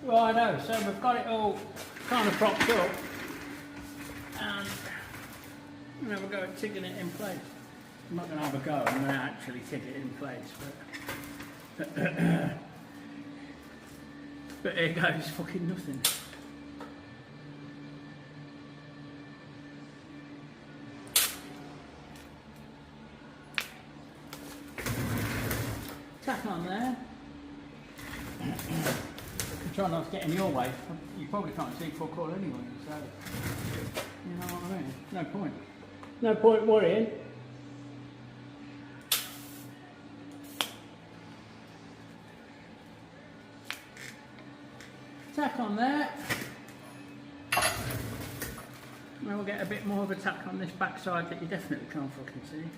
Righto, so we've got it all kind of propped up, and I'm going to go at tigging it in place. I'm not going to have a go, I'm going to actually tig it in place, but here goes fucking nothing. Tack on there. Try not to get in your way. You probably can't see fuck all anyway, so you know what I mean? No point. No point worrying. Tack on there. And we'll get a bit more of a tack on this back side that you definitely can't fucking see.